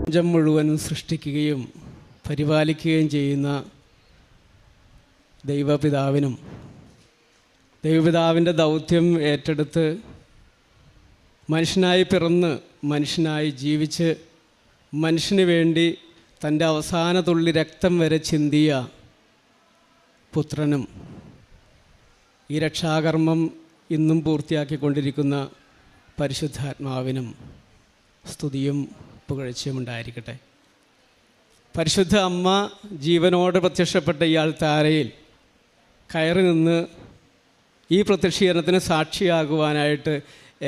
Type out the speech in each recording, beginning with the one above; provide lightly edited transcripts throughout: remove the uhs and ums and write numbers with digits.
പ്രപഞ്ചം മുഴുവനും സൃഷ്ടിക്കുകയും പരിപാലിക്കുകയും ചെയ്യുന്ന ദൈവപിതാവിൻ്റെ ദൗത്യം ഏറ്റെടുത്ത് മനുഷ്യനായി പിറന്ന് മനുഷ്യനായി ജീവിച്ച് മനുഷ്യന് വേണ്ടി തൻ്റെ അവസാന തുള്ളി രക്തം വരെ ചിന്തിയ പുത്രനും ഈ രക്ഷാകർമ്മം ഇന്നും പൂർത്തിയാക്കിക്കൊണ്ടിരിക്കുന്ന പരിശുദ്ധാത്മാവിനും സ്തുതിയും പുകഴ്ചയും ഉണ്ടായിരിക്കട്ടെ. പരിശുദ്ധ അമ്മ ജീവനോട് പ്രത്യക്ഷപ്പെട്ട ഈ അൾത്താരയിൽ കയറി നിന്ന് ഈ പ്രത്യക്ഷീകരണത്തിന് സാക്ഷിയാകുവാനായിട്ട്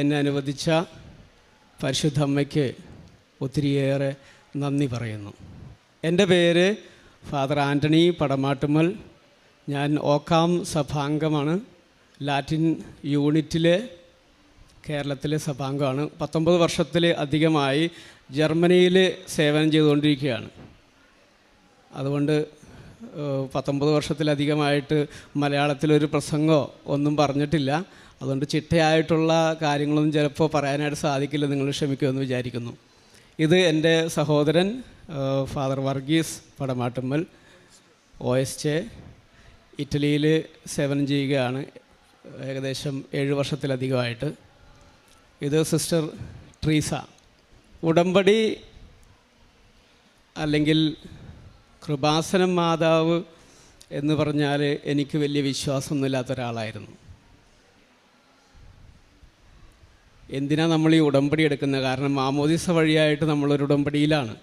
എന്നെ അനുവദിച്ച പരിശുദ്ധ അമ്മയ്ക്ക് ഒത്തിരിയേറെ നന്ദി പറയുന്നു. എൻ്റെ പേര് ഫാദർ ആൻ്റണി പടമാട്ടുമ്മൽ. ഞാൻ ഓക്കാം സഭാംഗമാണ്. ലാറ്റിൻ യൂണിറ്റിലെ കേരളത്തിലെ സഭാംഗമാണ്. 19 വർഷത്തിൽ അധികമായി ജർമ്മനിയിൽ സേവനം ചെയ്തുകൊണ്ടിരിക്കുകയാണ്. അതുകൊണ്ട് 19 വർഷത്തിലധികമായിട്ട് മലയാളത്തിലൊരു പ്രസംഗമോ ഒന്നും പറഞ്ഞിട്ടില്ല. അതുകൊണ്ട് ചിട്ടയായിട്ടുള്ള കാര്യങ്ങളൊന്നും ചിലപ്പോൾ പറയാനായിട്ട് സാധിക്കില്ല. നിങ്ങൾ ക്ഷമിക്കുമെന്ന് വിചാരിക്കുന്നു. ഇത് എൻ്റെ സഹോദരൻ ഫാദർ വർഗീസ് പടമാട്ടുമ്മൽ, OSJ, ഇറ്റലിയിൽ സേവനം ചെയ്യുകയാണ് ഏകദേശം 7 വർഷത്തിലധികമായിട്ട്. ഇത് സിസ്റ്റർ ട്രീസ. ഉടമ്പടി അല്ലെങ്കിൽ കൃപാസനം മാതാവ് എന്ന് പറഞ്ഞാൽ എനിക്ക് വലിയ വിശ്വാസമൊന്നുമില്ലാത്ത ഒരാളായിരുന്നു. എന്തിനാണ് നമ്മൾ ഈ ഉടമ്പടി എടുക്കുന്നത്? കാരണം മാമോദിസ വഴിയായിട്ട് നമ്മളൊരു ഉടമ്പടിയിലാണ്.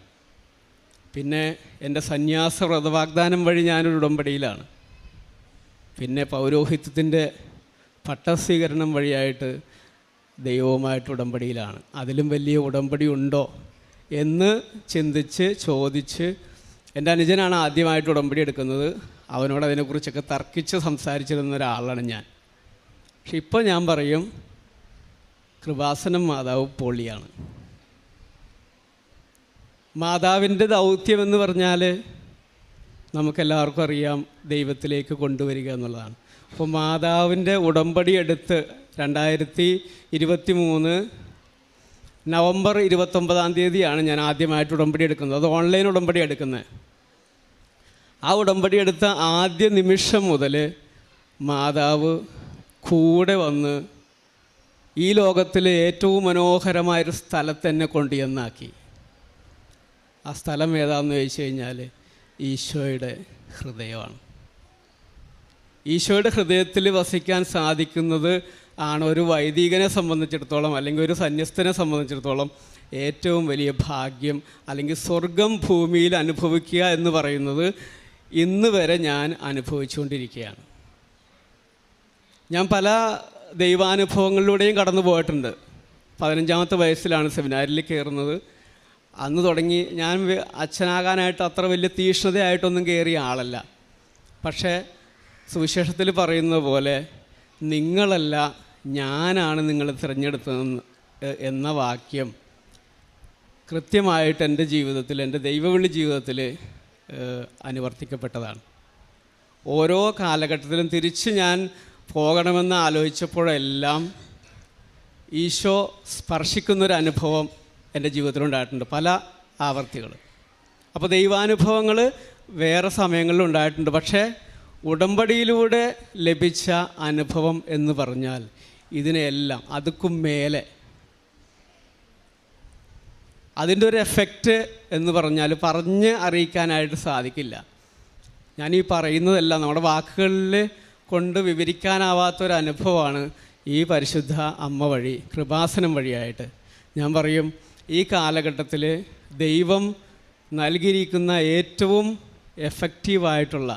പിന്നെ എൻ്റെ സന്യാസ വ്രതവാഗ്ദാനം വഴി ഞാനൊരു ഉടമ്പടിയിലാണ്. പിന്നെ പൗരോഹിത്യത്തിൻ്റെ പട്ടസ്വീകരണം വഴിയായിട്ട് ദൈവവുമായിട്ട് ഉടമ്പടിയിലാണ്. അതിലും വലിയ ഉടമ്പടി ഉണ്ടോ എന്ന് ചിന്തിച്ച് ചോദിച്ച് എൻ്റെ അനുജനാണ് ആദ്യമായിട്ട് ഉടമ്പടി എടുക്കുന്നത്. അവനോട് അതിനെക്കുറിച്ചൊക്കെ തർക്കിച്ച് സംസാരിച്ചിരുന്ന ഒരാളാണ് ഞാൻ. പക്ഷെ ഇപ്പോൾ ഞാൻ പറയും കൃപാസനം മാതാവ് പൊളിയാണ്. മാതാവിൻ്റെ ദൗത്യമെന്ന് പറഞ്ഞാൽ നമുക്കെല്ലാവർക്കും അറിയാം, ദൈവത്തിലേക്ക് കൊണ്ടുവരിക എന്നുള്ളതാണ്. അപ്പോൾ മാതാവിൻ്റെ ഉടമ്പടി എടുത്ത് 2023 നവംബർ 29 ഞാൻ ആദ്യമായിട്ട് ഉടമ്പടി എടുക്കുന്നത്. അത് ഓൺലൈൻ ഉടമ്പടി എടുക്കുന്നത്. ആ ഉടമ്പടി എടുത്ത ആദ്യ നിമിഷം മുതൽ മാതാവ് കൂടെ വന്ന് ഈ ലോകത്തിലെ ഏറ്റവും മനോഹരമായൊരു സ്ഥലത്ത് എന്നെ കൊണ്ടുചെന്നാക്കി. ആ സ്ഥലം ഏതാണെന്ന് ചോദിച്ചു കഴിഞ്ഞാൽ ഈശോയുടെ ഹൃദയമാണ്. ഈശോയുടെ ഹൃദയത്തിൽ വസിക്കാൻ സാധിക്കുന്നത് ആണ് ഒരു വൈദികനെ സംബന്ധിച്ചിടത്തോളം അല്ലെങ്കിൽ ഒരു സന്യസ്തനെ സംബന്ധിച്ചിടത്തോളം ഏറ്റവും വലിയ ഭാഗ്യം. അല്ലെങ്കിൽ സ്വർഗം ഭൂമിയിൽ അനുഭവിക്കുക എന്ന് പറയുന്നത് ഇന്ന് വരെ ഞാൻ അനുഭവിച്ചുകൊണ്ടിരിക്കുകയാണ്. ഞാൻ പല ദൈവാനുഭവങ്ങളിലൂടെയും കടന്നു പോയിട്ടുണ്ട്. 15ാമത്തെ വയസ്സിലാണ് സെമിനാരിൽ കയറുന്നത്. അന്ന് തുടങ്ങി ഞാൻ അച്ഛനാകാനായിട്ട് അത്ര വലിയ തീക്ഷ്ണതയായിട്ടൊന്നും കയറിയ ആളല്ല. പക്ഷേ സുവിശേഷത്തിൽ പറയുന്നത് പോലെ നിങ്ങളല്ല ഞാനാണ് നിങ്ങളെ തിരഞ്ഞെടുത്തതെന്ന് എന്ന വാക്യം കൃത്യമായിട്ട് എൻ്റെ ജീവിതത്തിൽ, എൻ്റെ ദൈവവിളി ജീവിതത്തിൽ അനുവർത്തിക്കപ്പെട്ടതാണ്. ഓരോ കാലഘട്ടത്തിലും തിരിച്ച് ഞാൻ പോകണമെന്ന് ആലോചിച്ചപ്പോഴെല്ലാം ഈശോ സ്പർശിക്കുന്നൊരനുഭവം എൻ്റെ ജീവിതത്തിലുണ്ടായിട്ടുണ്ട്, പല ആവർത്തികൾ. അപ്പോൾ ദൈവാനുഭവങ്ങൾ വേറെ സമയങ്ങളിൽ ഉണ്ടായിട്ടുണ്ട്. പക്ഷേ ഉടമ്പടിയിലൂടെ ലഭിച്ച അനുഭവം എന്ന് പറഞ്ഞാൽ ഇതിനെല്ലാം അതുക്കും മേലെ അതിൻ്റെ ഒരു എഫക്റ്റ് എന്ന് പറഞ്ഞാൽ പറഞ്ഞ് അറിയിക്കാനായിട്ട് സാധിക്കില്ല. ഞാനീ പറയുന്നതെല്ലാം നമ്മുടെ വാക്കുകളിൽ കൊണ്ട് വിവരിക്കാനാവാത്തൊരനുഭവമാണ് ഈ പരിശുദ്ധ അമ്മ വഴി, കൃപാസനം വഴിയായിട്ട്. ഞാൻ പറയും, ഈ കാലഘട്ടത്തിൽ ദൈവം നൽകിയിരിക്കുന്ന ഏറ്റവും എഫക്റ്റീവായിട്ടുള്ള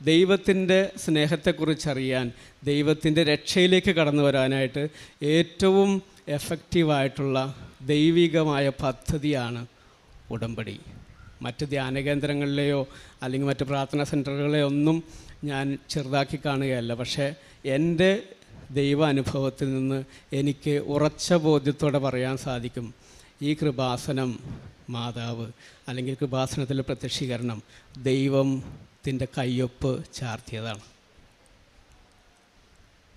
ദൈവത്തിൻ്റെ സ്നേഹത്തെക്കുറിച്ചറിയാൻ, ദൈവത്തിൻ്റെ രക്ഷയിലേക്ക് കടന്നു വരാനായിട്ട് ഏറ്റവും എഫക്റ്റീവായിട്ടുള്ള ദൈവികമായ പദ്ധതിയാണ് ഉടമ്പടി. മറ്റ് ധ്യാനകേന്ദ്രങ്ങളിലെയോ അല്ലെങ്കിൽ മറ്റ് പ്രാർത്ഥനാ സെൻറ്ററുകളെയോ ഒന്നും ഞാൻ ചെറുതാക്കി കാണുകയല്ല. പക്ഷേ എൻ്റെ ദൈവ അനുഭവത്തിൽ നിന്ന് എനിക്ക് ഉറച്ച ബോധ്യത്തോടെ പറയാൻ സാധിക്കും, ഈ കൃപാസനം മാതാവ് അല്ലെങ്കിൽ കൃപാസനത്തിലെ പ്രത്യക്ഷീകരണം ദൈവത്തിൻ്റെ കയ്യൊപ്പ് ചാർത്തിയതാണ്.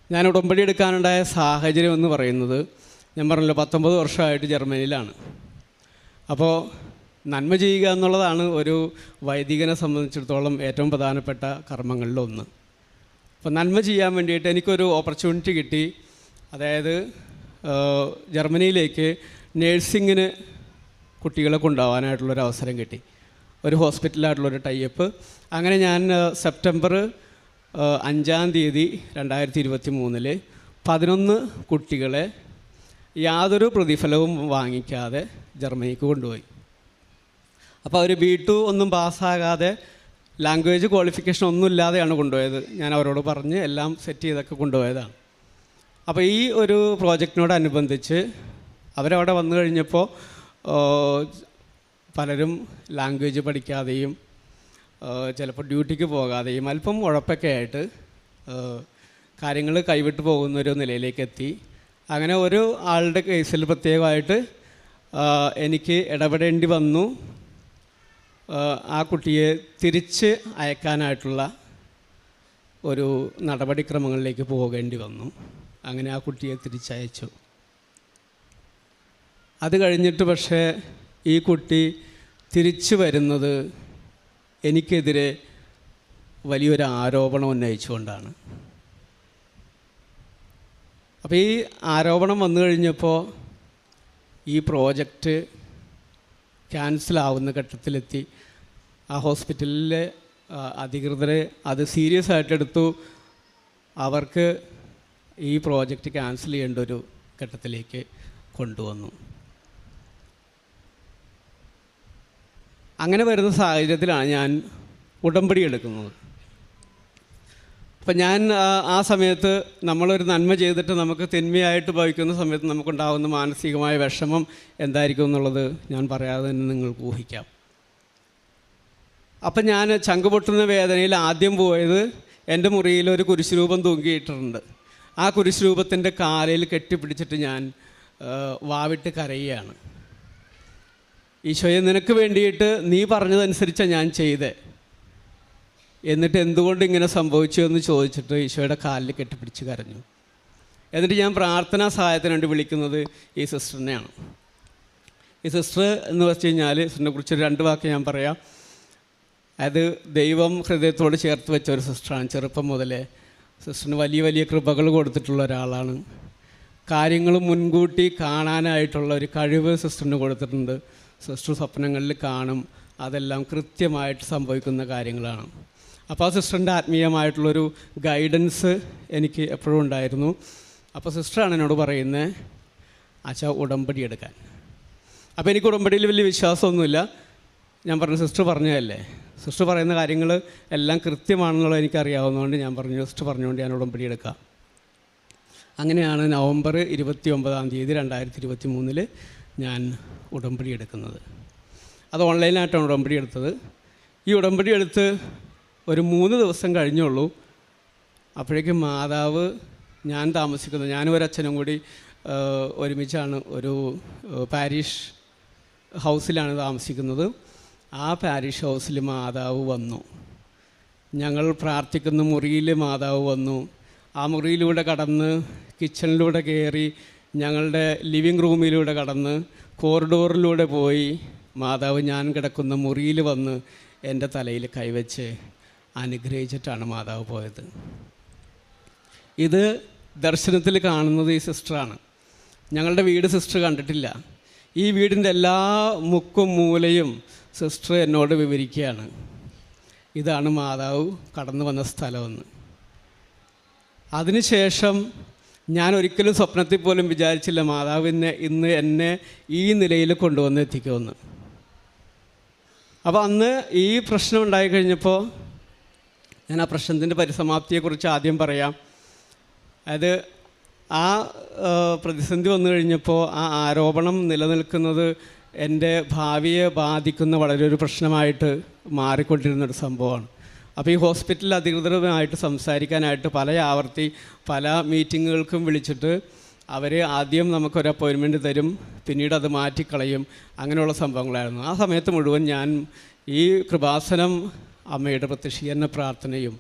ഞാൻ ഉടമ്പടി എടുക്കാനുണ്ടായ സാഹചര്യം എന്ന് പറയുന്നത്, ഞാൻ പറഞ്ഞല്ലോ 19 വർഷമായിട്ട് ജർമ്മനിയിലാണ്. അപ്പോൾ നന്മ ചെയ്യുക എന്നുള്ളതാണ് ഒരു വൈദികനെ സംബന്ധിച്ചിടത്തോളം ഏറ്റവും പ്രധാനപ്പെട്ട കർമ്മങ്ങളിലൊന്ന്. അപ്പോൾ നന്മ ചെയ്യാൻ വേണ്ടിയിട്ട് എനിക്കൊരു ഓപ്പർച്യൂണിറ്റി കിട്ടി. അതായത് ജർമ്മനിയിലേക്ക് നേഴ്സിങ്ങിന് കുട്ടികളെ കൊണ്ടുപോകാനായിട്ടുള്ളൊരു അവസരം കിട്ടി. ഒരു ഹോസ്പിറ്റലായിട്ടുള്ളൊരു ടൈപ്പ്. അങ്ങനെ ഞാൻ സെപ്റ്റംബർ 5-ാം തീയതി 2023 11 കുട്ടികളെ യാതൊരു പ്രതിഫലവും വാങ്ങിക്കാതെ ജർമ്മനിക്ക് കൊണ്ടുപോയി. അപ്പോൾ അവർ B2 ഒന്നും പാസ്സാകാതെ ലാംഗ്വേജ് ക്വാളിഫിക്കേഷൻ ഒന്നും ഇല്ലാതെയാണ് കൊണ്ടുപോയത്. ഞാൻ അവരോട് പറഞ്ഞ് എല്ലാം സെറ്റ് ചെയ്തൊക്കെ കൊണ്ടുപോയതാണ്. അപ്പോൾ ഈ ഒരു പ്രോജക്റ്റിനോടനുബന്ധിച്ച് അവരവിടെ വന്നു കഴിഞ്ഞപ്പോൾ പലരും ലാംഗ്വേജ് പഠിക്കാതെയും ചിലപ്പോൾ ഡ്യൂട്ടിക്ക് പോകാതെയും അല്പം ഉഴപ്പൊക്കെ ആയിട്ട് കാര്യങ്ങൾ കൈവിട്ട് പോകുന്നൊരു നിലയിലേക്ക് എത്തി. അങ്ങനെ ഒരു ആളുടെ കേസിൽ പ്രത്യേകമായിട്ട് എനിക്ക് ഇടപെടേണ്ടി വന്നു. ആ കുട്ടിയെ തിരിച്ച് അയക്കാനായിട്ടുള്ള ഒരു നടപടിക്രമങ്ങളിലേക്ക് പോകേണ്ടി വന്നു. അങ്ങനെ ആ കുട്ടിയെ തിരിച്ചയച്ചു. അത് കഴിഞ്ഞിട്ട് പക്ഷേ ഈ കുട്ടി തിരിച്ചു വരുന്നത് എനിക്കെതിരെ വലിയൊരു ആരോപണം ഉന്നയിച്ചുകൊണ്ടാണ്. അപ്പോൾ ഈ ആരോപണം വന്നു കഴിഞ്ഞപ്പോൾ ഈ പ്രോജക്റ്റ് ക്യാൻസലാവുന്ന ഘട്ടത്തിലെത്തി. ആ ഹോസ്പിറ്റലിലെ അധികൃതരെ അത് സീരിയസ് ആയിട്ടെടുത്തു. അവർക്ക് ഈ പ്രോജക്റ്റ് ക്യാൻസൽ ചെയ്യേണ്ട ഒരു ഘട്ടത്തിലേക്ക് കൊണ്ടുവന്നു. അങ്ങനെ വരുന്ന സാഹചര്യത്തിലാണ് ഞാൻ ഉടമ്പടി എടുക്കുന്നത്. അപ്പം ഞാൻ ആ സമയത്ത് നമ്മളൊരു നന്മ ചെയ്തിട്ട് നമുക്ക് തിന്മയായിട്ട് ഭവിക്കുന്ന സമയത്ത് നമുക്കുണ്ടാകുന്ന മാനസികമായ വിഷമം എന്തായിരിക്കും എന്നുള്ളത് ഞാൻ പറയാതെ തന്നെ നിങ്ങൾക്ക് ഊഹിക്കാം. അപ്പം ഞാൻ ചങ്ക് പൊട്ടുന്ന വേദനയിൽ ആദ്യം പോയത് എൻ്റെ മുറിയിൽ ഒരു കുരിശുരൂപം തൂങ്ങിയിട്ടുണ്ട്. ആ കുരിശുരൂപത്തിൻ്റെ കാലിൽ കെട്ടിപ്പിടിച്ചിട്ട് ഞാൻ വാവിട്ട് കരയുകയാണ്. ഈശോയെ, നിനക്ക് വേണ്ടിയിട്ട് നീ പറഞ്ഞതനുസരിച്ചാണ് ഞാൻ ചെയ്തേ, എന്നിട്ട് എന്തുകൊണ്ട് ഇങ്ങനെ സംഭവിച്ചു എന്ന് ചോദിച്ചിട്ട് ഈശോയുടെ കാലിൽ കെട്ടിപ്പിടിച്ച് കരഞ്ഞു. എന്നിട്ട് ഞാൻ പ്രാർത്ഥനാ സഹായത്തിന് വേണ്ടി വിളിക്കുന്നത് ഈ സിസ്റ്ററിനെയാണ്. ഈ സിസ്റ്റർ എന്ന് വെച്ച് കഴിഞ്ഞാൽ സിസ്റ്ററിനെ കുറിച്ച് 2 വാക്ക് ഞാൻ പറയാം. അത് ദൈവം ഹൃദയത്തോട് ചേർത്ത് വെച്ച ഒരു സിസ്റ്ററാണ്. ചെറുപ്പം മുതലേ സിസ്റ്ററിന് വലിയ വലിയ കൃപകൾ കൊടുത്തിട്ടുള്ള ഒരാളാണ്. കാര്യങ്ങൾ മുൻകൂട്ടി കാണാനായിട്ടുള്ള ഒരു കഴിവ് സിസ്റ്ററിന് കൊടുത്തിട്ടുണ്ട്. സിസ്റ്റർ സ്വപ്നങ്ങളിൽ കാണും, അതെല്ലാം കൃത്യമായിട്ട് സംഭവിക്കുന്ന കാര്യങ്ങളാണ്. അപ്പോൾ ആ സിസ്റ്ററിൻ്റെ ആത്മീയമായിട്ടുള്ളൊരു ഗൈഡൻസ് എനിക്ക് എപ്പോഴും ഉണ്ടായിരുന്നു. അപ്പോൾ സിസ്റ്ററാണ് എന്നോട് പറയുന്നത്, അച്ഛാ ഉടമ്പടി എടുക്കാൻ. അപ്പോൾ എനിക്ക് ഉടമ്പടിയിൽ വലിയ വിശ്വാസമൊന്നുമില്ല. ഞാൻ പറഞ്ഞു, സിസ്റ്റർ പറഞ്ഞതല്ലേ, സിസ്റ്റർ പറയുന്ന കാര്യങ്ങൾ എല്ലാം കൃത്യമാണെന്നുള്ളത് എനിക്കറിയാവുന്നതുകൊണ്ട് ഞാൻ പറഞ്ഞു, സിസ്റ്റർ പറഞ്ഞുകൊണ്ട് ഞാൻ ഉടമ്പടി എടുക്കാം. അങ്ങനെയാണ് നവംബർ 29-ാം തീയതി 2023 ഞാൻ ഉടമ്പടി എടുക്കുന്നത്. അത് ഓൺലൈനായിട്ടാണ് ഉടമ്പടി എടുത്തത്. ഈ ഉടമ്പടി എടുത്ത് ഒരു 3 ദിവസം കഴിഞ്ഞുള്ളൂ. അപ്പോഴേക്കും മാതാവ്, ഞാൻ താമസിക്കുന്നത്, ഞാനും ഒരച്ഛനും കൂടി ഒരുമിച്ചാണ് ഒരു പാരിഷ് ഹൗസിലാണ് താമസിക്കുന്നത്. ആ പാരിഷ് ഹൗസിൽ മാതാവ് വന്നു. ഞങ്ങൾ പ്രാർത്ഥിക്കുന്ന മുറിയിൽ മാതാവ് വന്നു. ആ മുറിയിലൂടെ കടന്ന് കിച്ചണിലൂടെ കയറി ഞങ്ങളുടെ ലിവിങ് റൂമിലൂടെ കടന്ന് കോറിഡോറിലൂടെ പോയി മാതാവ് ഞാൻ കിടക്കുന്ന മുറിയിൽ വന്ന് എൻ്റെ തലയിൽ കൈവച്ച് അനുഗ്രഹിച്ചിട്ടാണ് മാതാവ് പോയത്. ഇത് ദർശനത്തിൽ കാണുന്നത് ഈ സിസ്റ്ററാണ്. ഞങ്ങളുടെ വീട് സിസ്റ്റർ കണ്ടിട്ടില്ല. ഈ വീടിൻ്റെ എല്ലാ മുക്കും മൂലയും സിസ്റ്റർ എന്നോട് വിവരിക്കുകയാണ്, ഇതാണ് മാതാവ് കടന്നു വന്ന സ്ഥലമെന്ന്. അതിനുശേഷം ഞാൻ ഒരിക്കലും സ്വപ്നത്തിൽ പോലും വിചാരിച്ചില്ല മാതാവിനെ ഇന്ന് എന്നെ ഈ നിലയിൽ കൊണ്ടുവന്ന് എത്തിക്കുമെന്ന്. അപ്പോൾ അന്ന് ഈ പ്രശ്നം ഉണ്ടായിക്കഴിഞ്ഞപ്പോൾ ഞാൻ ആ പ്രശ്നത്തിൻ്റെ പരിസമാപ്തിയെക്കുറിച്ച് ആദ്യം പറയാം. അത് ആ പ്രതിസന്ധി വന്നു കഴിഞ്ഞപ്പോൾ ആ ആരോപണം നിലനിൽക്കുന്നത് എൻ്റെ ഭാവിയെ ബാധിക്കുന്ന വളരെ ഒരു പ്രശ്നമായിട്ട് മാറിക്കൊണ്ടിരുന്നൊരു സംഭവമാണ്. അപ്പോൾ ഈ ഹോസ്പിറ്റൽ അധികൃതരുമായിട്ട് സംസാരിക്കാനായിട്ട് പല മീറ്റിങ്ങുകൾക്കും വിളിച്ചിട്ട് അവർ ആദ്യം നമുക്കൊരു അപ്പോയിൻമെൻറ്റ് തരും, പിന്നീട് അത് മാറ്റിക്കളയും, അങ്ങനെയുള്ള സംഭവങ്ങളായിരുന്നു. ആ സമയത്ത് മുഴുവൻ ഞാൻ ഈ കൃപാസനം അമ്മയുടെ പ്രത്യക്ഷീകരണ പ്രാർത്ഥനയും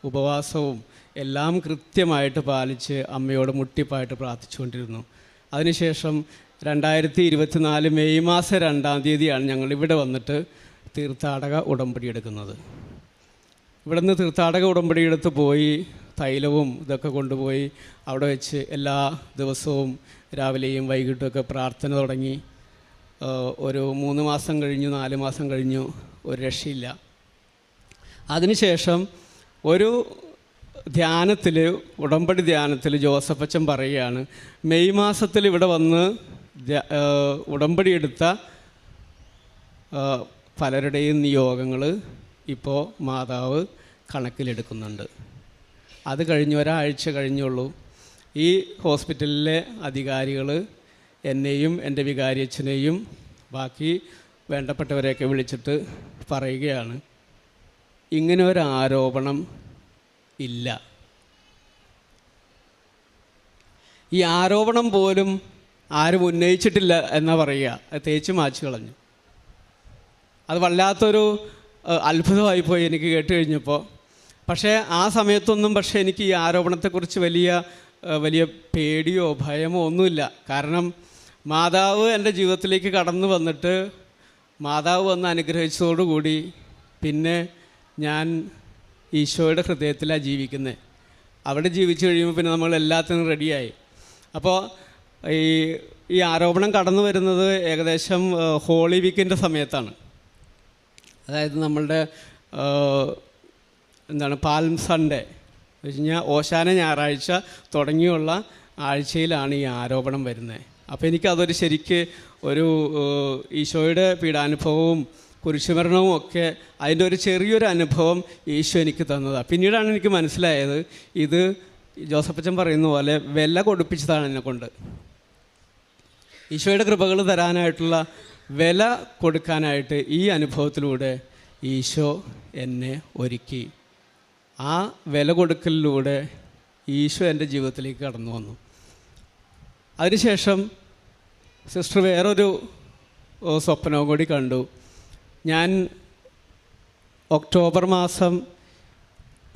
ഉപവാസവും എല്ലാം കൃത്യമായിട്ട് പാലിച്ച് അമ്മയോട് മുട്ടിപ്പായിട്ട് പ്രാർത്ഥിച്ചുകൊണ്ടിരുന്നു. അതിനുശേഷം 2024 മെയ് മാസം 2-ാം തീയതിയാണ് ഞങ്ങളിവിടെ വന്നിട്ട് തീർത്ഥാടക ഉടമ്പടി എടുക്കുന്നത്. ഇവിടെ നിന്ന് തീർത്ഥാടക ഉടമ്പടി എടുത്ത് പോയി തൈലവും ഇതൊക്കെ കൊണ്ടുപോയി അവിടെ വെച്ച് എല്ലാ ദിവസവും രാവിലെയും വൈകിട്ടുമൊക്കെ പ്രാർത്ഥന തുടങ്ങി. ഒരു 3 മാസം കഴിഞ്ഞു, 4 മാസം കഴിഞ്ഞു, ഒരു രക്ഷയില്ല. അതിനുശേഷം ഒരു ധ്യാനത്തിൽ, ഉടമ്പടി ധ്യാനത്തിൽ ജോസഫച്ചൻ പറയുകയാണ്, മെയ് മാസത്തിൽ ഇവിടെ വന്ന് ഉടമ്പടി എടുത്ത പലരുടെയും നിയോഗങ്ങൾ ഇപ്പോൾ മാതാവ് കണക്കിലെടുക്കുന്നുണ്ട്. അത് കഴിഞ്ഞ് ഒരാഴ്ച കഴിഞ്ഞുള്ളൂ. ഈ ഹോസ്പിറ്റലിലെ അധികാരികൾ എന്നെയും എൻ്റെ വികാരിയച്ഛനെയും ബാക്കി വേണ്ടപ്പെട്ടവരെയൊക്കെ വിളിച്ചിട്ട് പറയുകയാണ്, ഇങ്ങനെ ഒരു ആരോപണം ഇല്ല. ഈ ആരോപണം പോലും ആരും ഉന്നയിച്ചിട്ടില്ല എന്നാ പറയുക. അത് തേച്ച് മാച്ച് കളഞ്ഞു. അത് വല്ലാത്തൊരു അത്ഭുതമായിപ്പോയി എനിക്ക് കേട്ട് കഴിഞ്ഞപ്പോൾ. പക്ഷേ ആ സമയത്തൊന്നും എനിക്ക് ഈ ആരോപണത്തെക്കുറിച്ച് വലിയ പേടിയോ ഭയമോ ഒന്നുമില്ല. കാരണം മാതാവ് എൻ്റെ ജീവിതത്തിലേക്ക് കടന്നു വന്നിട്ട് മാതാവ് വന്ന് അനുഗ്രഹിച്ചതോടുകൂടി പിന്നെ ഞാൻ ഈശോയുടെ ഹൃദയത്തിലാണ് ജീവിക്കുന്നത്. അവിടെ ജീവിച്ചു കഴിയുമ്പോൾ പിന്നെ നമ്മൾ എല്ലാത്തിനും റെഡിയായി. അപ്പോൾ ഈ ആരോപണം കടന്നു വരുന്നത് ഏകദേശം ഹോളി വീക്കിൻ്റെ സമയത്താണ്. അതായത് നമ്മളുടെ പാൽം സൺഡേ എന്ന് വെച്ച് കഴിഞ്ഞാൽ ഓശാന ഞായറാഴ്ച തുടങ്ങിയുള്ള ആഴ്ചയിലാണ് ഈ ആരോപണം വരുന്നത്. അപ്പോൾ എനിക്കതൊരു ശരിക്ക് ഒരു ഈശോയുടെ പീഡാനുഭവവും കുരിശുമരണവും ഒക്കെ അതിൻ്റെ ഒരു ചെറിയൊരു അനുഭവം ഈശോ എനിക്ക് തന്നതാണ്. പിന്നീടാണ് എനിക്ക് മനസ്സിലായത്, ഇത് ജോസഫച്ചൻ പറയുന്ന പോലെ വില കൊടുപ്പിച്ചതാണ് എന്നെക്കൊണ്ട്. ഈശോയുടെ കൃപകൾ തരാനായിട്ടുള്ള വില കൊടുക്കാനായിട്ട് ഈ അനുഭവത്തിലൂടെ ഈശോ എന്നെ ഒരുക്കി. ആ വില കൊടുക്കലിലൂടെ ഈശോ എൻ്റെ ജീവിതത്തിലേക്ക് കടന്നു വന്നു. അതിനുശേഷം സിസ്റ്റർ വേറൊരു സ്വപ്നവും കൂടി കണ്ടു. ഞാൻ ഒക്ടോബർ മാസം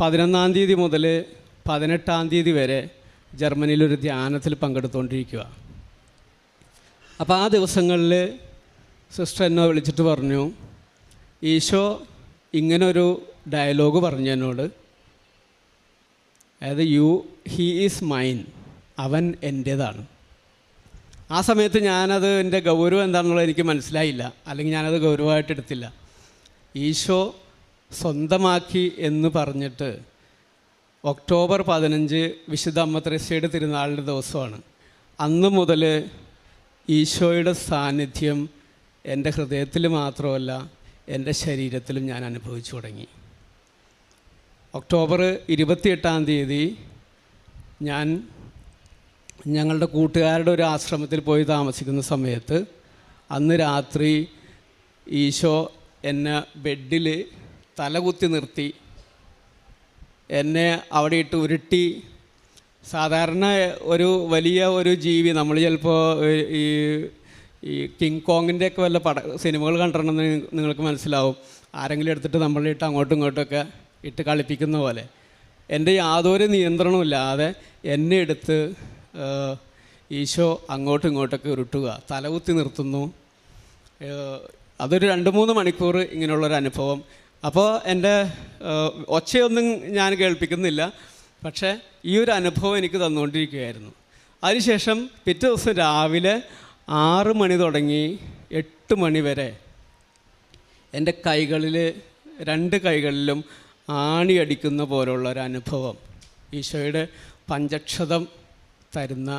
11-ാം തീയതി മുതൽ 18-ാം തീയതി വരെ ജർമ്മനിയിലൊരു ധ്യാനത്തിൽ പങ്കെടുത്തുകൊണ്ടിരിക്കുക. അപ്പോൾ ആ ദിവസങ്ങളിൽ സിസ്റ്റർ എന്നെ വിളിച്ചിട്ട് പറഞ്ഞു, ഈശോ ഇങ്ങനൊരു ഡയലോഗ് പറഞ്ഞു എന്നോട്, അതായത് ഹീ ഈസ് മൈൻ, അവൻ എൻ്റേതാണ്. ആ സമയത്ത് ഞാനത് എൻ്റെ ഗൗരവം എന്താണെന്നുള്ളത് എനിക്ക് മനസ്സിലായില്ല, അല്ലെങ്കിൽ ഞാനത് ഗൗരവമായിട്ട് എടുത്തില്ല. ഈശോ സ്വന്തമാക്കി എന്ന് പറഞ്ഞിട്ട് ഒക്ടോബർ 15 വിശുദ്ധ അമ്മ ത്രേസ്യയുടെ തിരുനാളിൻ്റെ ദിവസമാണ്. അന്ന് മുതൽ ഈശോയുടെ സാന്നിധ്യം എൻ്റെ ഹൃദയത്തിൽ മാത്രമല്ല എൻ്റെ ശരീരത്തിലും ഞാൻ അനുഭവിച്ചു തുടങ്ങി. ഒക്ടോബർ 28-ാം തീയതി ഞാൻ ഞങ്ങളുടെ കൂട്ടുകാരുടെ ഒരു ആശ്രമത്തിൽ പോയി താമസിക്കുന്ന സമയത്ത് അന്ന് രാത്രി ഈശോ എന്നെ ബെഡിൽ തലകുത്തി നിർത്തി എന്നെ അവിടെ ഇട്ട് ഉരുട്ടി. സാധാരണ വലിയ ഒരു ജീവി, നമ്മൾ ചിലപ്പോൾ ഈ കിങ് കോങ്ങിൻ്റെയൊക്കെ വല്ല സിനിമകൾ കണ്ടിട്ടുണ്ടെന്ന് നിങ്ങൾക്ക് മനസ്സിലാവും. ആരെങ്കിലും എടുത്തിട്ട് നമ്മളിട്ട് അങ്ങോട്ടും ഇങ്ങോട്ടുമൊക്കെ ഇട്ട് കളിപ്പിക്കുന്ന പോലെ എൻ്റെ യാതൊരു നിയന്ത്രണമില്ലാതെ എന്നെ എടുത്ത് ഈശോ അങ്ങോട്ടും ഇങ്ങോട്ടൊക്കെ ഉരുട്ടുക, തലകുത്തി നിർത്തുന്നു. അതൊരു 2-3 മണിക്കൂർ ഇങ്ങനെയുള്ളൊരു അനുഭവം. അപ്പോൾ എൻ്റെ ഒച്ചയൊന്നും ഞാൻ കേൾപ്പിക്കുന്നില്ല, പക്ഷേ ഈ ഒരു അനുഭവം എനിക്ക് തന്നുകൊണ്ടിരിക്കുകയായിരുന്നു. അതിനുശേഷം പിറ്റേ ദിവസം രാവിലെ 6 മണി തുടങ്ങി 8 മണി വരെ എൻ്റെ കൈകളിൽ 2 കൈകളിലും ആണിയടിക്കുന്ന പോലുള്ളൊരനുഭവം, ഈശോയുടെ പഞ്ചക്ഷതം തരുന്ന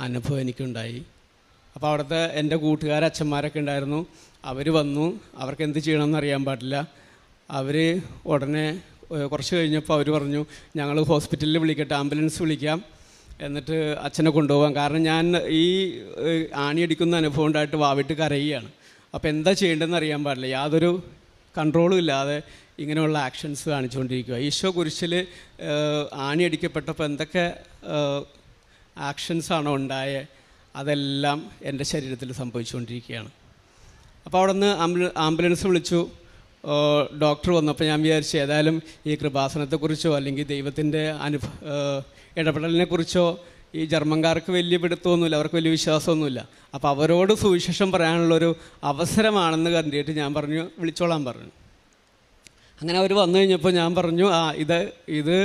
അനുഭവം എനിക്കുണ്ടായി. അപ്പോൾ അവിടുത്തെ എൻ്റെ അച്ഛന്മാരൊക്കെ ഉണ്ടായിരുന്നു. അവർ വന്നു. അവർക്ക് എന്ത് ചെയ്യണമെന്ന് അറിയാൻ പാടില്ല. അവർ ഉടനെ കുറച്ച് കഴിഞ്ഞപ്പോൾ അവർ പറഞ്ഞു, ഞങ്ങൾ ഹോസ്പിറ്റലിൽ വിളിക്കട്ടെ, ആംബുലൻസ് വിളിക്കാം, എന്നിട്ട് അച്ഛനെ കൊണ്ടുപോകാം. കാരണം ഞാൻ ഈ ആണിയടിക്കുന്ന അനുഭവം ഉണ്ടായിട്ട് വാവിട്ട് കരയുകയാണ്. അപ്പോൾ എന്താ ചെയ്യേണ്ടതെന്ന് അറിയാൻ പാടില്ല. യാതൊരു കൺട്രോളും ഇല്ലാതെ ഇങ്ങനെയുള്ള ആക്ഷൻസ് കാണിച്ചുകൊണ്ടിരിക്കുക. ഈശോ കുരിശിൽ ആണിയടിക്കപ്പെട്ടപ്പോൾ എന്തൊക്കെ ആക്ഷൻസാണോ ഉണ്ടായത് അതെല്ലാം എൻ്റെ ശരീരത്തിൽ സംഭവിച്ചുകൊണ്ടിരിക്കുകയാണ്. അപ്പോൾ അവിടെ നിന്ന് ആംബുലൻസ് വിളിച്ചു. ഡോക്ടർ വന്നപ്പോൾ ഞാൻ വിചാരിച്ചു ഏതായാലും ഈ കൃപാസനത്തെക്കുറിച്ചോ അല്ലെങ്കിൽ ദൈവത്തിൻ്റെ ഇടപെടലിനെക്കുറിച്ചോ ഈ ജർമ്മൻകാർക്ക് വലിയ പിടുത്തമൊന്നുമില്ല, അവർക്ക് വലിയ വിശ്വാസമൊന്നുമില്ല. അപ്പോൾ അവരോട് സുവിശേഷം പറയാനുള്ളൊരു അവസരമാണെന്ന് കണ്ടിട്ട് ഞാൻ പറഞ്ഞു വിളിച്ചോളാൻ പറഞ്ഞു. അങ്ങനെ അവർ വന്നു കഴിഞ്ഞപ്പോൾ ഞാൻ പറഞ്ഞു ഇത്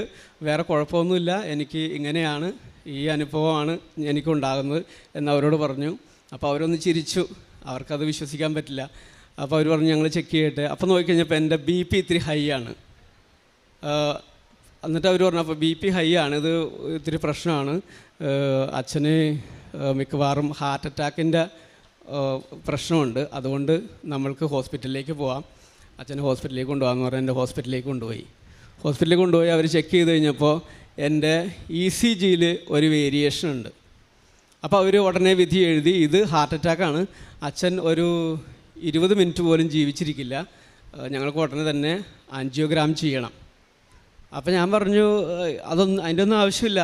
വേറെ കുഴപ്പമൊന്നുമില്ല, എനിക്ക് ഇങ്ങനെയാണ്, ഈ അനുഭവമാണ് എനിക്കുണ്ടാകുന്നത് എന്നവരോട് പറഞ്ഞു. അപ്പോൾ അവരൊന്ന് ചിരിച്ചു, അവർക്കത് വിശ്വസിക്കാൻ പറ്റില്ല. അപ്പോൾ അവർ പറഞ്ഞു ഞങ്ങൾ ചെക്ക് ചെയ്യട്ടെ. അപ്പോൾ നോക്കിക്കഴിഞ്ഞപ്പോൾ എൻ്റെ BP ഇത്തിരി ഹൈ ആണ്. എന്നിട്ട് അവർ പറഞ്ഞു അപ്പോൾ BP ഹൈ ആണ്, ഇത് ഇത്തിരി പ്രശ്നമാണ്, അച്ഛന് മിക്കവാറും ഹാർട്ട് അറ്റാക്കിൻ്റെ പ്രശ്നമുണ്ട്, അതുകൊണ്ട് നമ്മൾക്ക് ഹോസ്പിറ്റലിലേക്ക് പോവാം, അച്ഛനെ ഹോസ്പിറ്റലിലേക്ക് കൊണ്ടുപോകാമെന്ന് പറഞ്ഞാൽ എൻ്റെ ഹോസ്പിറ്റലിലേക്ക് കൊണ്ടുപോയി അവർ ചെക്ക് ചെയ്ത് കഴിഞ്ഞപ്പോൾ എൻ്റെ ECGയിൽ ഒരു വേരിയേഷൻ ഉണ്ട്. അപ്പോൾ അവർ ഉടനെ വിധി എഴുതി, ഇത് ഹാർട്ട് അറ്റാക്കാണ്, അച്ഛൻ ഒരു 20 മിനിറ്റ് പോലും ജീവിച്ചിരിക്കില്ല, ഞങ്ങൾക്ക് ഉടനെ തന്നെ ആൻജിയോഗ്രാം ചെയ്യണം. അപ്പോൾ ഞാൻ പറഞ്ഞു അതിൻ്റെ ഒന്നും ആവശ്യമില്ല,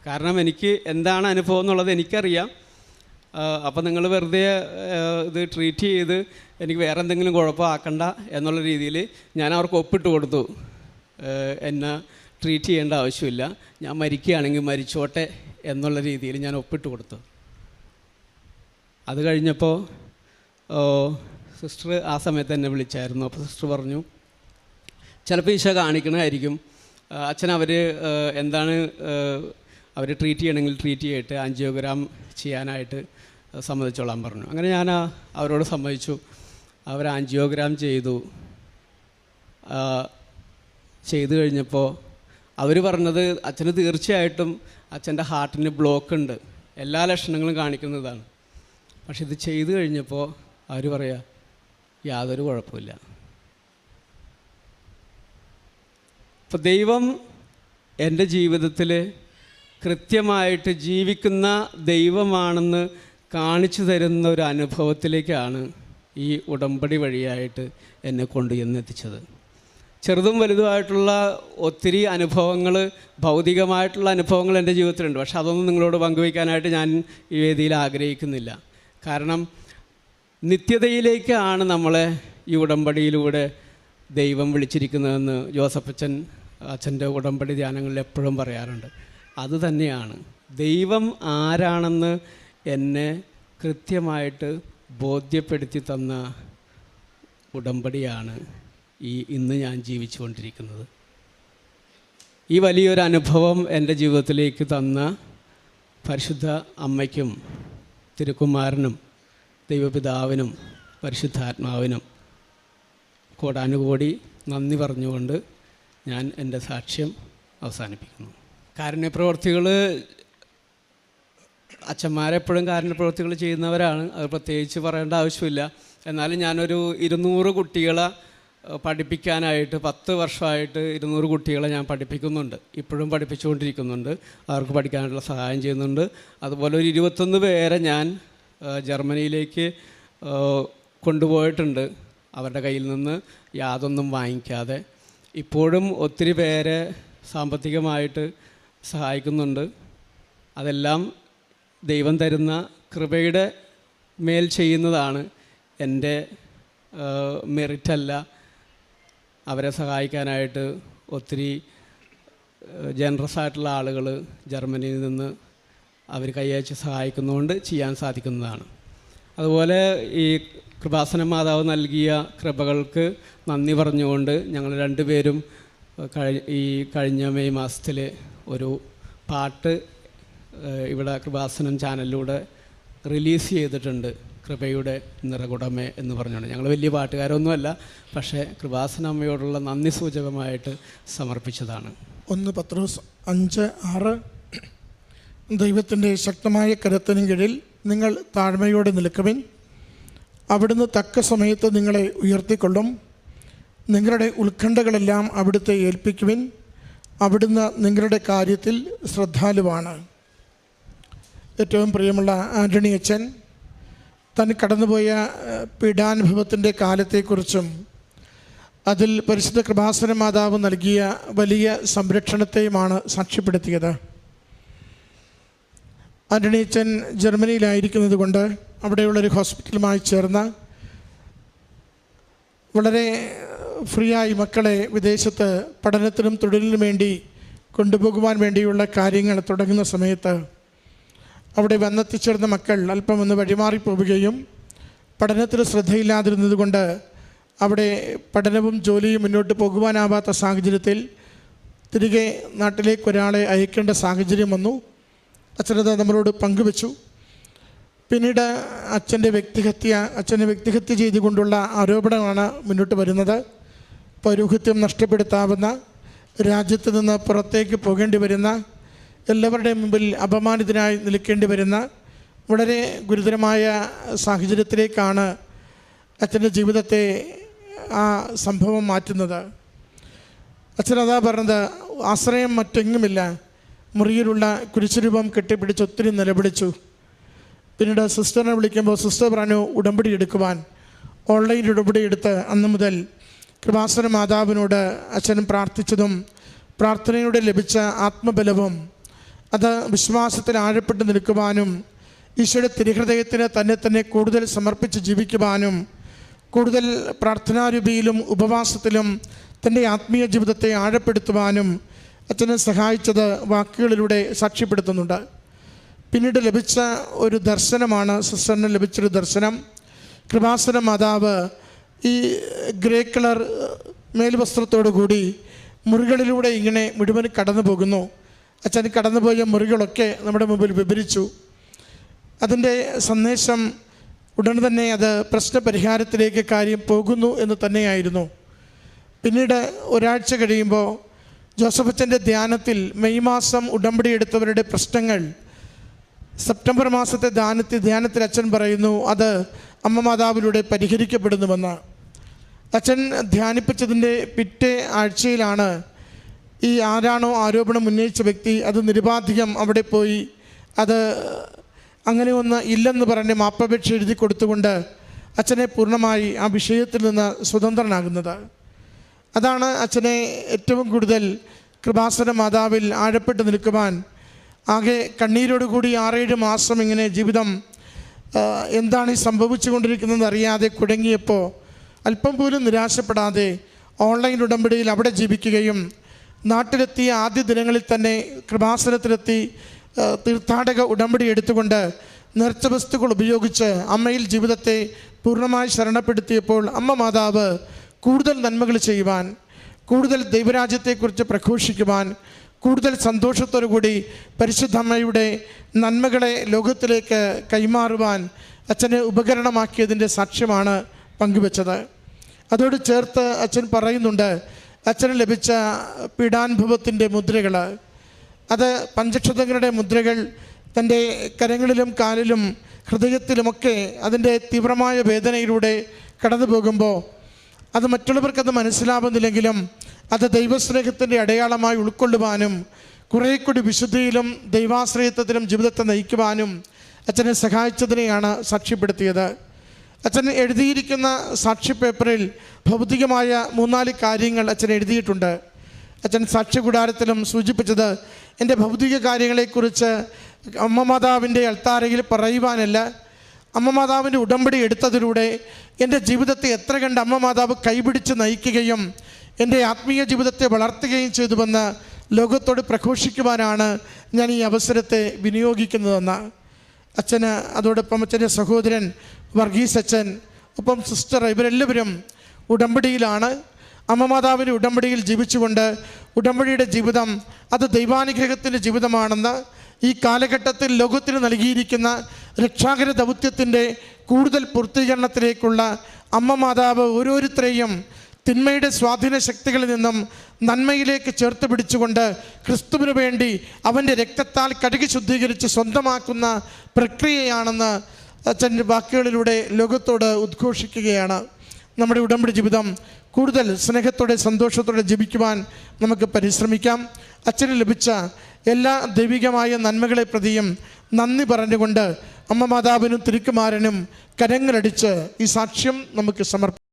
കാരണം എനിക്ക് എന്താണ് അനുഭവം എന്നുള്ളത് എനിക്കറിയാം. അപ്പോൾ നിങ്ങൾ വെറുതെ ഇത് ട്രീറ്റ് ചെയ്ത് എനിക്ക് വേറെ എന്തെങ്കിലും കുഴപ്പമാക്കണ്ട എന്നുള്ള രീതിയിൽ ഞാൻ അവർക്ക് ഒപ്പിട്ട് കൊടുത്തു. എന്നെ ട്രീറ്റ് ചെയ്യേണ്ട ആവശ്യമില്ല, ഞാൻ മരിക്കുകയാണെങ്കിൽ മരിച്ചോട്ടെ എന്നുള്ള രീതിയിൽ ഞാൻ ഒപ്പിട്ട് കൊടുത്തു. അത് കഴിഞ്ഞപ്പോൾ സിസ്റ്റർ ആ സമയത്ത് എന്നെ വിളിച്ചായിരുന്നു. അപ്പോൾ സിസ്റ്റർ പറഞ്ഞു ചിലപ്പോൾ ഈശോ കാണിക്കണമായിരിക്കും, അച്ഛൻ എന്താണ് അവർ ട്രീറ്റ് ചെയ്യണമെങ്കിൽ ട്രീറ്റ് ചെയ്തിട്ട് ആൻജിയോഗ്രാം ചെയ്യാനായിട്ട് സമ്മതിച്ചോളാൻ പറഞ്ഞു. അങ്ങനെ ഞാൻ അവരോട് സമ്മതിച്ചു. അവർ ആൻജിയോഗ്രാം ചെയ്തു കഴിഞ്ഞപ്പോൾ അവർ പറഞ്ഞത് അച്ഛന് തീർച്ചയായിട്ടും അച്ഛൻ്റെ ഹാർട്ടിന് ബ്ലോക്ക് ഉണ്ട്, എല്ലാ ലക്ഷണങ്ങളും കാണിക്കുന്നതാണ്. പക്ഷെ ഇത് ചെയ്തു കഴിഞ്ഞപ്പോൾ അവർ പറയാ യാതൊരു കുഴപ്പമില്ല. അപ്പോൾ ദൈവം എൻ്റെ ജീവിതത്തിൽ കൃത്യമായിട്ട് ജീവിക്കുന്ന ദൈവമാണെന്ന് കാണിച്ചു തരുന്ന ഒരു അനുഭവത്തിലേക്കാണ് ഈ ഉടമ്പടി വഴിയായിട്ട് എന്നെ കൊണ്ടുചെന്നെത്തിച്ചത്. ചെറുതും വലുതുമായിട്ടുള്ള ഒത്തിരി അനുഭവങ്ങൾ, ഭൗതികമായിട്ടുള്ള അനുഭവങ്ങൾ എൻ്റെ ജീവിതത്തിലുണ്ട്. പക്ഷെ അതൊന്നും നിങ്ങളോട് പങ്കുവയ്ക്കാനായിട്ട് ഞാൻ ഈ വേദിയിൽ ആഗ്രഹിക്കുന്നില്ല. കാരണം നിത്യതയിലേക്കാണ് നമ്മളെ ഈ ഉടമ്പടിയിലൂടെ ദൈവം വിളിച്ചിരിക്കുന്നതെന്ന് ജോസഫ് അച്ഛൻ്റെ ഉടമ്പടി ധ്യാനങ്ങളിൽ എപ്പോഴും പറയാറുണ്ട്. അതുതന്നെയാണ് ദൈവം ആരാണെന്ന് എന്നെ കൃത്യമായിട്ട് ബോധ്യപ്പെടുത്തി തന്ന ഉടമ്പടിയാണ് ഇന്ന് ഞാൻ ജീവിച്ചുകൊണ്ടിരിക്കുന്നത്. ഈ വലിയൊരു അനുഭവം എൻ്റെ ജീവിതത്തിലേക്ക് തന്ന പരിശുദ്ധ അമ്മയ്ക്കും തിരുക്കുമാരനും ദൈവപിതാവിനും പരിശുദ്ധാത്മാവിനും കോടാനുകോടി നന്ദി പറഞ്ഞുകൊണ്ട് ഞാൻ എൻ്റെ സാക്ഷ്യം അവസാനിപ്പിക്കുന്നു. കാരുണ്യപ്രവർത്തികൾ അച്ഛന്മാരെപ്പോഴും കാരുണ്യപ്രവർത്തികൾ ചെയ്യുന്നവരാണ്, അത് പ്രത്യേകിച്ച് പറയേണ്ട ആവശ്യമില്ല. എന്നാലും ഞാനൊരു 200 കുട്ടികളെ പഠിപ്പിക്കാനായിട്ട് 10 വർഷമായിട്ട് 200 കുട്ടികളെ ഞാൻ പഠിപ്പിക്കുന്നുണ്ട്, ഇപ്പോഴും പഠിപ്പിച്ചുകൊണ്ടിരിക്കുന്നുണ്ട്, അവർക്ക് പഠിക്കാനുള്ള സഹായം ചെയ്യുന്നുണ്ട്. അതുപോലെ ഒരു 21 പേരെ ഞാൻ ജർമ്മനിയിലേക്ക് കൊണ്ടുപോയിട്ടുണ്ട്, അവരുടെ കയ്യിൽ നിന്ന് യാതൊന്നും വാങ്ങിക്കാതെ. ഇപ്പോഴും ഒത്തിരി പേരെ സാമ്പത്തികമായിട്ട് സഹായിക്കുന്നുണ്ട്. അതെല്ലാം ദൈവം തരുന്ന കൃപയുടെ മേൽ ചെയ്യുന്നതാണ്, എൻ്റെ മെറിറ്റല്ല. അവരെ സഹായിക്കാനായിട്ട് ഒത്തിരി ജനറസ് ആയിട്ടുള്ള ആളുകൾ ജർമ്മനിയിൽ നിന്ന് അവർ കൈയച്ച് സഹായിക്കുന്നതുകൊണ്ട് ചെയ്യാൻ സാധിക്കുന്നതാണ്. അതുപോലെ ഈ കൃപാസന മാതാവ് നൽകിയ കൃപകൾക്ക് നന്ദി പറഞ്ഞുകൊണ്ട് ഞങ്ങൾ 2 പേരും ഈ കഴിഞ്ഞ മെയ് മാസത്തിൽ ഒരു പാട്ട് ഇവിടെ കൃപാസനം ചാനലിലൂടെ റിലീസ് ചെയ്തിട്ടുണ്ട്, കൃപയുടെ നിറകുടമേ എന്ന് പറഞ്ഞുകൊണ്ട്. ഞങ്ങൾ വലിയ പാട്ടുകാരൊന്നുമല്ല, പക്ഷേ കൃപാസന അമ്മയോടുള്ള നന്ദി സൂചകമായിട്ട് സമർപ്പിച്ചതാണ്. 1 പത്രോസ് 5:6 ദൈവത്തിൻ്റെ ശക്തമായ കരത്തിന് കീഴിൽ നിങ്ങൾ താഴ്മയോടെ നിൽക്കുവിൻ, അവിടുന്ന് തക്ക സമയത്ത് നിങ്ങളെ ഉയർത്തിക്കൊള്ളും. നിങ്ങളുടെ ഉത്കണ്ഠകളെല്ലാം അവിടുത്തെ ഏൽപ്പിക്കുവിൻ, അവിടുന്ന് നിങ്ങളുടെ കാര്യത്തിൽ ശ്രദ്ധാലുവാണ്. ഏറ്റവും പ്രിയമുള്ള ആൻ്റണി അച്ഛൻ താൻ കടന്നുപോയ പീഡാനുഭവത്തിൻ്റെ കാലത്തെക്കുറിച്ചും അതിൽ പരിശുദ്ധ കൃപാസന മാതാവ് നൽകിയ വലിയ സംരക്ഷണത്തെയുമാണ് സാക്ഷ്യപ്പെടുത്തിയത്. ആൻ്റണി അച്ഛൻ ജർമ്മനിയിലായിരിക്കുന്നത് കൊണ്ട് അവിടെയുള്ളൊരു ഹോസ്പിറ്റലുമായി ചേർന്ന് വളരെ ഫ്രീ ആയി മക്കളെ വിദേശത്ത് പഠനത്തിനും തൊഴിലിനും വേണ്ടി കൊണ്ടുപോകുവാൻ വേണ്ടിയുള്ള കാര്യങ്ങൾ തുടങ്ങുന്ന സമയത്ത് അവിടെ വന്നെത്തിച്ചേർന്ന മക്കൾ അല്പം ഒന്ന് വഴിമാറിപ്പോവുകയും പഠനത്തിൽ ശ്രദ്ധയില്ലാതിരുന്നത് കൊണ്ട് അവിടെ പഠനവും ജോലിയും മുന്നോട്ട് പോകുവാനാവാത്ത സാഹചര്യത്തിൽ തിരികെ നാട്ടിലേക്ക് ഒരാളെ അയക്കേണ്ട സാഹചര്യം വന്നു. അച്ഛനത് നമ്മളോട് പങ്കുവച്ചു. പിന്നീട് അച്ഛനെ വ്യക്തിഹത്യ ചെയ്തുകൊണ്ടുള്ള ആരോപണമാണ് മുന്നോട്ട് വരുന്നത്. പൗരോഹിത്യം നഷ്ടപ്പെടുത്താവുന്ന, രാജ്യത്ത് നിന്ന് പുറത്തേക്ക് പോകേണ്ടി വരുന്ന, എല്ലാവരുടെയും മുമ്പിൽ അപമാനിതനായി നിൽക്കേണ്ടി വരുന്ന വളരെ ഗുരുതരമായ സാഹചര്യത്തിലേക്കാണ് അച്ഛൻ്റെ ജീവിതത്തെ ആ സംഭവം മാറ്റുന്നത്. അച്ഛനതാ പറഞ്ഞത്, ആശ്രയം മറ്റെങ്ങുമില്ല, മുറിയിലുള്ള കുരിശുരൂപം കെട്ടിപ്പിടിച്ച് ഒത്തിരി നിലവിളിച്ചു. പിന്നീട് സിസ്റ്ററിനെ വിളിക്കുമ്പോൾ സിസ്റ്റർ പറഞ്ഞു ഉടമ്പടി എടുക്കുവാൻ. ഓൺലൈൻ ഉടമ്പടി എടുത്ത് അന്ന് മുതൽ കൃപാസന മാതാവിനോട് അച്ഛൻ പ്രാർത്ഥിച്ചതും പ്രാർത്ഥനയോടെ ലഭിച്ച ആത്മബലവും അത് വിശ്വാസത്തിൽ ആഴപ്പെട്ട് നിൽക്കുവാനും ഈശോയുടെ തിരുഹൃദയത്തിന് തന്നെ കൂടുതൽ സമർപ്പിച്ച് ജീവിക്കുവാനും കൂടുതൽ പ്രാർത്ഥനാരൂപിയിലും ഉപവാസത്തിലും തൻ്റെ ആത്മീയ ജീവിതത്തെ ആഴപ്പെടുത്തുവാനും അച്ഛനെ സഹായിച്ചത് വാക്കുകളിലൂടെ സാക്ഷ്യപ്പെടുത്തുന്നുണ്ട്. പിന്നീട് ലഭിച്ച ഒരു ദർശനമാണ്, സിസ്റ്ററിന് ലഭിച്ചൊരു ദർശനം. കൃപാസന മാതാവ് ഈ ഗ്രേ കളർ മേൽവസ്ത്രത്തോടു കൂടി മുറികളിലൂടെ ഇങ്ങനെ മുഴുവൻ കടന്നു പോകുന്നു. അച്ഛൻ കടന്നുപോയ മുറികളൊക്കെ നമ്മുടെ മുമ്പിൽ വിവരിച്ചു. അതിൻ്റെ സന്ദേശം ഉടൻ തന്നെ അത് പ്രശ്നപരിഹാരത്തിലേക്ക് കാര്യം പോകുന്നു എന്ന് തന്നെയായിരുന്നു. പിന്നീട് ഒരാഴ്ച കഴിയുമ്പോൾ ജോസഫ് അച്ഛൻ്റെ ധ്യാനത്തിൽ മെയ് മാസം ഉടമ്പടി എടുത്തവരുടെ പ്രശ്നങ്ങൾ സെപ്റ്റംബർ മാസത്തെ ധ്യാനത്തിൽ അച്ഛൻ പറയുന്നു അത് അമ്മ മാതാവിലൂടെ പരിഹരിക്കപ്പെടുന്നുവെന്ന്. അച്ഛൻ ധ്യാനിപ്പിച്ചതിൻ്റെ പിറ്റേ ആഴ്ചയിലാണ് ഈ ആരാണോ ആരോപണം ഉന്നയിച്ച വ്യക്തി അത് നിരുപാധികം അവിടെ പോയി അത് അങ്ങനെ ഒന്ന് ഇല്ലെന്ന് പറഞ്ഞ് മാപ്പപേക്ഷ എഴുതി കൊടുത്തുകൊണ്ട് അച്ഛനെ പൂർണ്ണമായി ആ വിഷയത്തിൽ നിന്ന് സ്വതന്ത്രനാകുന്നത്. അതാണ് അച്ഛനെ ഏറ്റവും കൂടുതൽ കൃപാസന മാതാവിൽ ആഴപ്പെട്ട് നിൽക്കുവാൻ, ആകെ കണ്ണീരോടുകൂടി 6-7 മാസം ഇങ്ങനെ ജീവിതം എന്താണ് ഈ സംഭവിച്ചു കൊണ്ടിരിക്കുന്നതെന്ന് അറിയാതെ കുഴങ്ങിയപ്പോൾ അല്പം പോലും നിരാശപ്പെടാതെ ഓൺലൈൻ ഉടമ്പടിയിൽ അവിടെ ജീവിക്കുകയും നാട്ടിലെത്തിയ ആദ്യ ദിനങ്ങളിൽ തന്നെ കൃപാസനത്തിലെത്തി തീർത്ഥാടക ഉടമ്പടി എടുത്തുകൊണ്ട് നേർച്ച വസ്തുക്കൾ ഉപയോഗിച്ച് അമ്മയിൽ ജീവിതത്തെ പൂർണ്ണമായി ശരണപ്പെടുത്തിയപ്പോൾ അമ്മ മാതാവ് കൂടുതൽ നന്മകൾ ചെയ്യുവാൻ, കൂടുതൽ ദൈവരാജ്യത്തെക്കുറിച്ച് പ്രഘോഷിക്കുവാൻ, കൂടുതൽ സന്തോഷത്തോടു കൂടി പരിശുദ്ധ അമ്മയുടെ നന്മകളെ ലോകത്തിലേക്ക് കൈമാറുവാൻ അച്ഛനെ ഉപകരണമാക്കിയതിൻ്റെ സാക്ഷ്യമാണ് പങ്കുവച്ചത്. അതോട് ചേർത്ത് അച്ഛൻ പറയുന്നുണ്ട്, അച്ഛന് ലഭിച്ച പീഡാനുഭവത്തിൻ്റെ മുദ്രകൾ, അത് പഞ്ചക്ഷതങ്ങളുടെ മുദ്രകൾ തൻ്റെ കരങ്ങളിലും കാലിലും ഹൃദയത്തിലുമൊക്കെ അതിൻ്റെ തീവ്രമായ വേദനയിലൂടെ കടന്നു പോകുമ്പോൾ അത് മറ്റുള്ളവർക്കത് മനസ്സിലാവുന്നില്ലെങ്കിലും അത് ദൈവസ്നേഹത്തിൻ്റെ അടയാളമായി ഉൾക്കൊള്ളുവാനും കുറേ കൂടി വിശുദ്ധിയിലും ദൈവാശ്രയത്വത്തിലും ജീവിതത്തെ നയിക്കുവാനും അച്ഛനെ സഹായിച്ചതിനെയാണ് സാക്ഷ്യപ്പെടുത്തിയത്. അച്ഛൻ എഴുതിയിരിക്കുന്ന സാക്ഷി പേപ്പറിൽ ഭൗതികമായ 3-4 കാര്യങ്ങൾ അച്ഛൻ എഴുതിയിട്ടുണ്ട്. അച്ഛൻ സാക്ഷി കൂടാരത്തിലും സൂചിപ്പിച്ചത് എൻ്റെ ഭൗതിക കാര്യങ്ങളെക്കുറിച്ച് അമ്മ മാതാവിൻ്റെ അൾത്താരയിൽ പറയുവാനല്ല, അമ്മ മാതാവിൻ്റെ ഉടമ്പടി എടുത്തതിലൂടെ എൻ്റെ ജീവിതത്തെ എത്ര കണ്ട് അമ്മ മാതാവ് കൈപിടിച്ച് നയിക്കുകയും എൻ്റെ ആത്മീയ ജീവിതത്തെ വളർത്തുകയും ചെയ്തുവെന്ന് ലോകത്തോട് പ്രഘോഷിക്കുവാനാണ് ഞാൻ ഈ അവസരത്തെ വിനിയോഗിക്കുന്നതെന്ന് അച്ഛന്, അതോടൊപ്പം അച്ഛൻ്റെ സഹോദരൻ വർഗീസ് അച്ഛൻ, ഒപ്പം സിസ്റ്റർ, ഇവരെല്ലാവരും ഉടമ്പടിയിലാണ്. അമ്മ മാതാവിൻ്റെ ഉടമ്പടിയിൽ ജീവിച്ചുകൊണ്ട് ഉടമ്പടിയുടെ ജീവിതം അത് ദൈവാനുഗ്രഹത്തിൻ്റെ ജീവിതമാണെന്ന്, ഈ കാലഘട്ടത്തിൽ ലോകത്തിന് നൽകിയിരിക്കുന്ന രക്ഷാകര ദൗത്യത്തിൻ്റെ കൂടുതൽ പൂർത്തീകരണത്തിലേക്കുള്ള അമ്മ മാതാവ് ഓരോരുത്തരെയും തിന്മയുടെ സ്വാധീന ശക്തികളിൽ നിന്നും നന്മയിലേക്ക് ചേർത്ത് പിടിച്ചുകൊണ്ട് ക്രിസ്തുവിന് വേണ്ടി അവൻ്റെ രക്തത്താൽ കഴുകി ശുദ്ധീകരിച്ച് സ്വന്തമാക്കുന്ന പ്രക്രിയയാണെന്ന് അച്ഛൻ്റെ വാക്കുകളിലൂടെ ലോകത്തോട് ഉദ്ഘോഷിക്കുകയാണ്. നമ്മുടെ ഉടമ്പടി ജീവിതം കൂടുതൽ സ്നേഹത്തോടെ സന്തോഷത്തോടെ ജീവിക്കുവാൻ നമുക്ക് പരിശ്രമിക്കാം. അച്ഛന് ലഭിച്ച എല്ലാ ദൈവികമായ നന്മകളെ പ്രതിയും നന്ദി പറഞ്ഞുകൊണ്ട് അമ്മ മാതാവിനും തിരുക്കുമാരനും കരങ്ങളടിച്ച് ഈ സാക്ഷ്യം നമുക്ക് സമർപ്പിക്കാം.